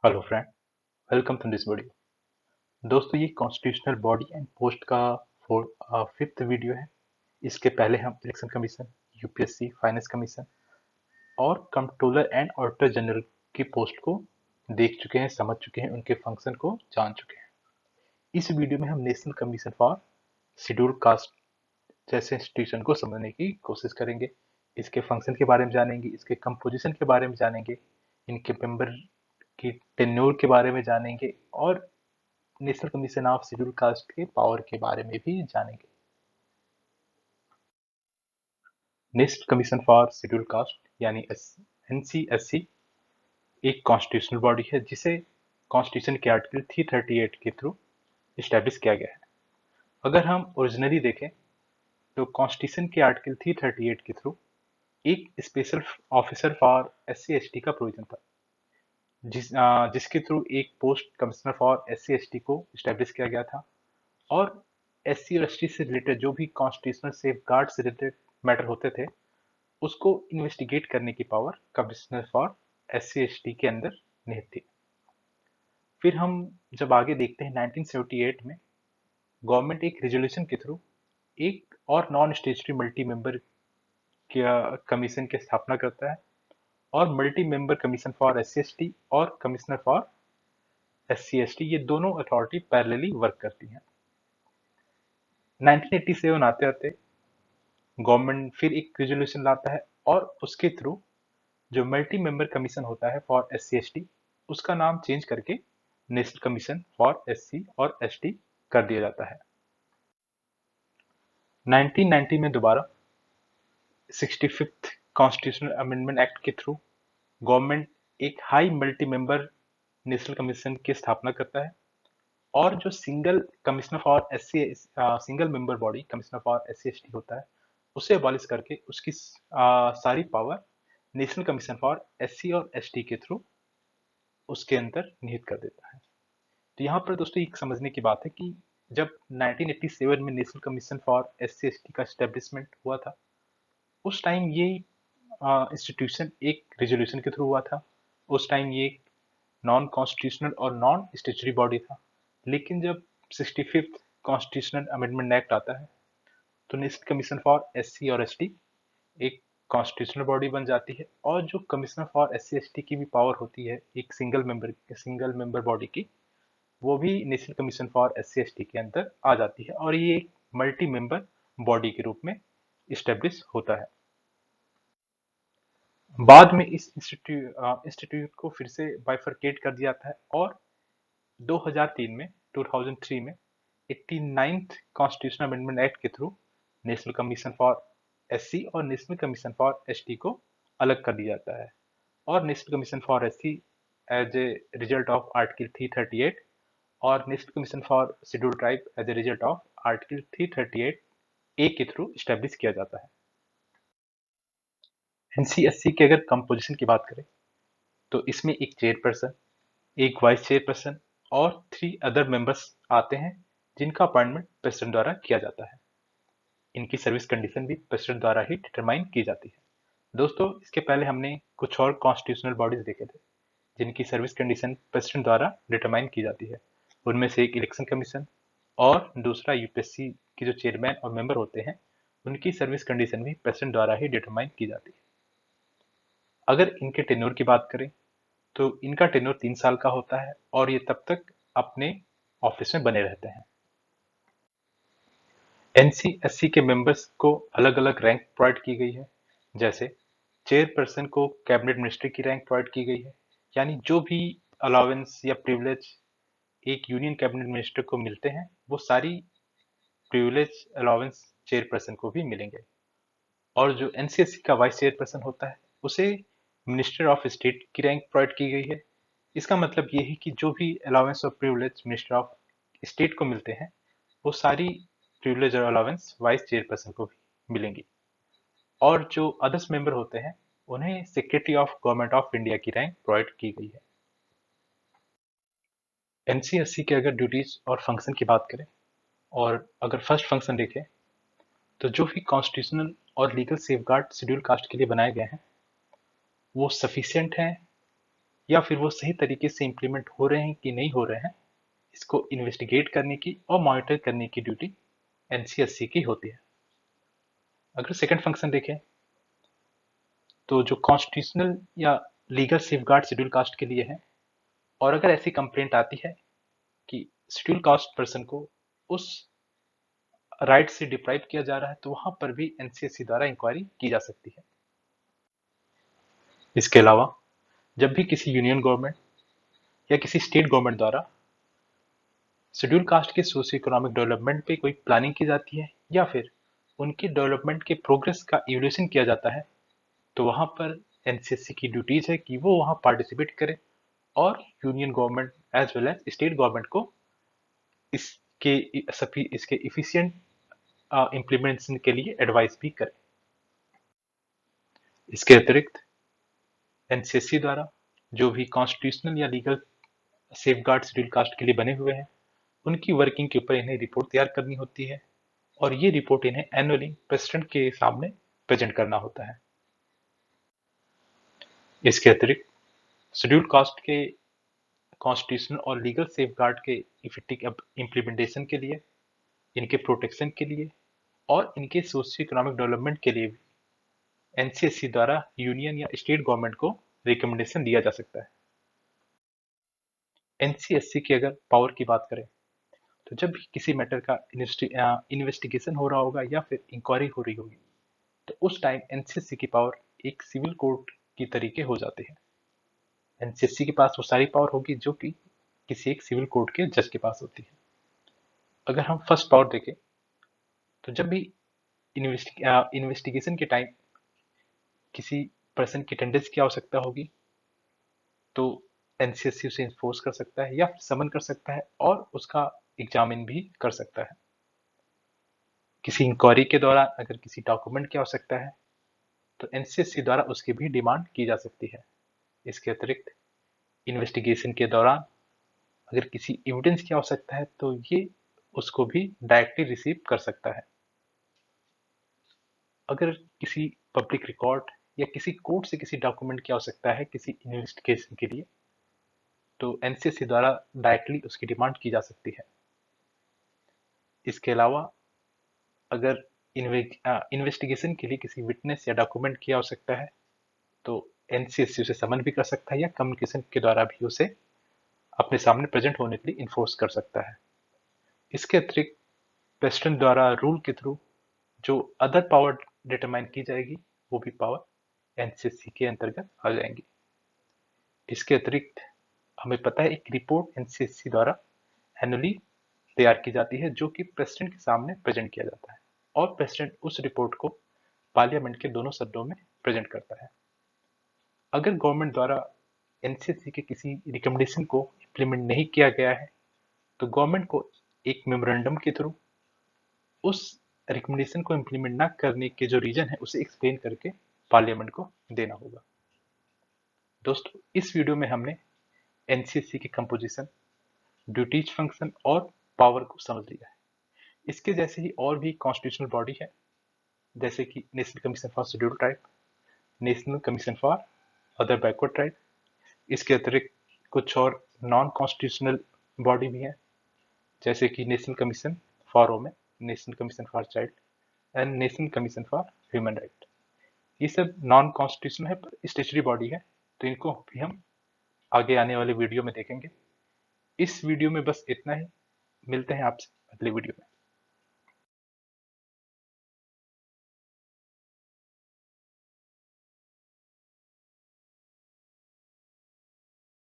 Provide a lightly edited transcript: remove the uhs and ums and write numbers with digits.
Hello friend, welcome to this video. दोस्तों, ये constitutional body and post का fifth video है। इसके पहले हम election commission, UPSC, finance commission और कंट्रोलर एंड ऑडिटर जनरल की पोस्ट को देख चुके हैं, समझ चुके हैं, उनके फंक्शन को जान चुके हैं। इस वीडियो में हम national commission for scheduled caste जैसे इंस्टीट्यूशन को समझने की कोशिश करेंगे। इसके फंक्शन के बारे में जानेंगे, इसके कंपोजिशन के बारे में जानेंगे, इनके मेंबर की टेन्योर के बारे में जानेंगे और national commission of schedule caste के पावर के बारे में भी जानेंगे। National commission for schedule caste यानी एनसीएससी एक कॉन्स्टिट्यूशनल बॉडी है जिसे कॉन्स्टिट्यूशन के आर्टिकल 338 के थ्रू इस्टेब्लिश किया गया है। अगर हम ओरिजिनली देखें तो कॉन्स्टिट्यूशन के आर्टिकल 338 के थ्रू एक special officer for SC ST का प्रोविजन था, जिसके थ्रू एक post commissioner for SC ST को इस्टेब्लिश किया गया था और एससी और एसटी से रिलेटेड जो भी कॉन्स्टिट्यूशनल सेफ गार्ड से रिलेटेड मैटर होते थे उसको इन्वेस्टिगेट करने की power commissioner for SC ST के अंदर निहित थी। फिर हम जब आगे देखते हैं 1978 में गवर्नमेंट एक रेजोल्यूशन के थ्रू एक और non statutory multi member commission की स्थापना करता है और multi member commission for SC ST और कमिश्नर फॉर एससी एसटी ये दोनों अथॉरिटी पैरेलली वर्क करती हैं। 1987 आते आते गवर्नमेंट फिर एक रेजोल्यूशन लाता है और उसके थ्रू जो मल्टी मेंबर कमीशन होता है for S C S T उसका नाम चेंज करके national commission for S C और एस टी कर दिया जाता है। 1990 में दोबारा 65th कॉन्स्टिट्यूशनल अमेंडमेंट एक्ट के थ्रू गवर्नमेंट एक high multi member national commission की स्थापना करता है और जो single commissioner for S C single member body commissioner for S C S T होता है उसे अबॉलिश करके उसकी सारी power national commission for S C और एस टी के थ्रू उसके अंदर निहित कर देता है। तो यहाँ पर दोस्तों एक समझने की बात है कि जब 1987 में national commission for S C S T का स्टैब्लिशमेंट हुआ था उस टाइम ये इंस्टीट्यूशन एक रेजोल्यूशन के थ्रू हुआ था। उस टाइम ये नॉन कॉन्स्टिट्यूशनल और नॉन स्टेचुरी बॉडी था। लेकिन जब 65th कॉन्स्टिट्यूशनल अमेंडमेंट एक्ट आता है तो national commission for S C और एस टी एक कॉन्स्टिट्यूशनल बॉडी बन जाती है और जो commissioner for S C S T की भी पावर होती है एक सिंगल मेंबर बॉडी की, वो भी national commission for S C S T के अंदर आ जाती है और ये एक मल्टी मेंबर बॉडी के रूप में इस्टेब्लिश होता है। बाद में इस इंस्टीट्यूट को फिर से बाइफरकेट कर दिया जाता है और 2003 में 2003 में 89th कॉन्स्टिट्यूशनल अमेंडमेंट एक्ट के through national commission for SC और नेशनल कमीशन फॉर एसटी को अलग कर दिया जाता है और national commission for SC as a result of article 338 और national commission for scheduled tribe as a result of article 338 A के थ्रू स्टैब्लिश किया जाता है। एनसीएससी के अगर कंपोजिशन की बात करें तो इसमें एक चेयरपर्सन, एक वाइस चेयरपर्सन और 3 अदर मेंबर्स आते हैं जिनका अपॉइंटमेंट प्रेसिडेंट द्वारा किया जाता है। इनकी सर्विस कंडीशन भी प्रेसिडेंट द्वारा ही डिटरमाइन की जाती है। दोस्तों, इसके पहले हमने कुछ और कॉन्स्टिट्यूशनल बॉडीज देखे थे जिनकी सर्विस कंडीशन प्रेसिडेंट द्वारा डिटरमाइन की जाती है। उनमें से एक इलेक्शन कमीशन और दूसरा यूपीएससी के जो चेयरमैन और मेंबर होते हैं उनकी सर्विस कंडीशन भी प्रेसिडेंट द्वारा ही डिटरमाइन की जाती है। अगर इनके टेन्योर की बात करें तो इनका टेन्योर 3 साल का होता है और ये तब तक अपने ऑफिस में बने रहते हैं। एनसीएससी के मेंबर्स को अलग अलग रैंक प्रोवाइड की गई है। जैसे चेयरपर्सन को कैबिनेट मिनिस्टर की रैंक प्रोवाइड की गई है, यानी जो भी अलावेंस या प्रिविलेज एक यूनियन कैबिनेट मिनिस्टर को मिलते हैं वो सारी प्रिविलेज अलावेंस चेयरपर्सन को भी मिलेंगे। और जो एनसीएससी का वाइस चेयरपर्सन होता है उसे मिनिस्टर ऑफ स्टेट की रैंक प्रोवाइड की गई है। इसका मतलब ये है कि जो भी अलावेंस और प्रिविलेज मिनिस्टर ऑफ स्टेट को मिलते हैं वो सारी प्रिविलेज और अलावेंस वाइस चेयरपर्सन को भी मिलेंगी। और जो अदर्स मेंबर होते हैं उन्हें secretary of government of India की रैंक प्रोवाइड की गई है। एनसीएससी के अगर ड्यूटीज और फंक्शन की बात करें और अगर फर्स्ट फंक्शन देखें तो जो भी कॉन्स्टिट्यूशनल और लीगल सेफगार्ड शेड्यूल कास्ट के लिए बनाए गए हैं वो सफिशिएंट हैं या फिर वो सही तरीके से इम्प्लीमेंट हो रहे हैं कि नहीं हो रहे हैं, इसको इन्वेस्टिगेट करने की और मॉनिटर करने की ड्यूटी एनसीएससी की होती है। अगर सेकंड फंक्शन देखें तो जो कॉन्स्टिट्यूशनल या लीगल सेफगार्ड शेड्यूल कास्ट के लिए है, और अगर ऐसी कंप्लेंट आती है कि शेड्यूल कास्ट पर्सन को उस राइट से डिप्राइव किया जा रहा है, तो वहां पर भी एनसीएससी द्वारा इंक्वायरी की जा सकती है। इसके अलावा जब भी किसी यूनियन गवर्नमेंट या किसी स्टेट गवर्नमेंट द्वारा शेड्यूल कास्ट के सोशियो इकोनॉमिक डेवलपमेंट पे कोई प्लानिंग की जाती है या फिर उनके डेवलपमेंट के प्रोग्रेस का इवैल्यूएशन किया जाता है, तो वहां पर एनसीएससी की ड्यूटीज है कि वो वहां पार्टिसिपेट करे और union government as well as state government को इसके इफिशिएंट इम्प्लीमेंटेशन के लिए एडवाइस भी करे। इसके अतिरिक्त एनसीएससी द्वारा जो भी कॉन्स्टिट्यूशनल या लीगल सेफगार्ड शेड्यूल कास्ट के लिए बने हुए हैं, उनकी वर्किंग के ऊपर इन्हें रिपोर्ट तैयार करनी होती है और ये रिपोर्ट इन्हें एनुअली प्रेसिडेंट के सामने प्रेजेंट करना होता है। इसके अतिरिक्त शेड्यूल कास्ट के कॉन्स्टिट्यूशनल और लीगल सेफगार्ड के इफेक्टिव इम्प्लीमेंटेशन के लिए, इनके प्रोटेक्शन के लिए और इनके सोशियो इकोनॉमिक डेवलपमेंट के लिए भी एनसीएससी द्वारा यूनियन या स्टेट गवर्नमेंट को रिकमेंडेशन दिया जा सकता है। एनसीएससी की अगर पावर की बात करें तो जब भी किसी मैटर का इन्वेस्टिगेशन हो रहा होगा या फिर इंक्वायरी हो रही होगी, तो उस टाइम एनसीएससी की पावर एक सिविल कोर्ट की तरीके हो जाती है। एनसीएससी के पास वो सारी पावर होगी जो कि किसी एक सिविल कोर्ट के जज के पास होती है। अगर हम फर्स्ट पावर देखें तो जब भी इन्वेस्टिगेशन के टाइम किसी पर्सन की अटेंडेंस की आवश्यकता होगी, तो एनसीएससी उसे इन्फोर्स कर सकता है या समन कर सकता है और उसका एग्जामिन भी कर सकता है। किसी इंक्वायरी के दौरान अगर किसी डॉक्यूमेंट की आवश्यकता है तो एनसीएससी द्वारा उसकी भी डिमांड की जा सकती है। इसके अतिरिक्त इन्वेस्टिगेशन के दौरान अगर किसी एविडेंस की आवश्यकता है तो ये उसको भी डायरेक्टली रिसीव कर सकता है। अगर किसी पब्लिक रिकॉर्ड या किसी कोर्ट से किसी डॉक्यूमेंट की आवश्यकता है किसी इन्वेस्टिगेशन के लिए, तो एनसीएससी द्वारा डायरेक्टली उसकी डिमांड की जा सकती है। इसके अलावा अगर इन्वेस्टिगेशन के लिए किसी विटनेस या डॉक्यूमेंट की आवश्यकता है तो एनसीएससी उसे समन भी कर सकता है या कम्युनिकेशन के द्वारा भी उसे अपने सामने प्रेजेंट होने के लिए इन्फोर्स कर सकता है। इसके अतिरिक्त प्रेसिडेंट द्वारा रूल के थ्रू जो अदर पावर डिटरमाइन की जाएगी, वो भी पावर एनसीएससी के अंतर्गत आ जाएंगी। इसके अतिरिक्त हमें पता है एक रिपोर्ट एनसीएससी द्वारा एनुअली तैयार की जाती है जो कि प्रेसिडेंट के सामने प्रेजेंट किया जाता है और प्रेसिडेंट उस रिपोर्ट को पार्लियामेंट के दोनों सदनों में प्रेजेंट करता है। अगर गवर्नमेंट द्वारा एनसीएससी के किसी रिकमेंडेशन को इम्प्लीमेंट नहीं किया गया है, तो गवर्नमेंट को एक मेमोरेंडम के थ्रू उस रिकमेंडेशन को इम्प्लीमेंट ना करने के जो रीजन है उसे एक्सप्लेन करके पार्लियामेंट को देना होगा। दोस्तों, इस वीडियो में हमने एनसीएससी की कंपोजिशन, ड्यूटीज फंक्शन और पावर को समझ लिया है। इसके जैसे ही और भी कॉन्स्टिट्यूशनल बॉडी है, जैसे कि national commission for scheduled tribe, national commission for other backward tribe. इसके अतिरिक्त कुछ और नॉन कॉन्स्टिट्यूशनल बॉडी भी हैं, जैसे कि national commission for women, national commission for child and national commission for human right. ये सब नॉन कॉन्स्टिट्यूशनल है पर स्टेचुरी बॉडी है, तो इनको भी हम आगे आने वाले वीडियो में देखेंगे। इस वीडियो में बस इतना ही। मिलते हैं आपसे अगले वीडियो में।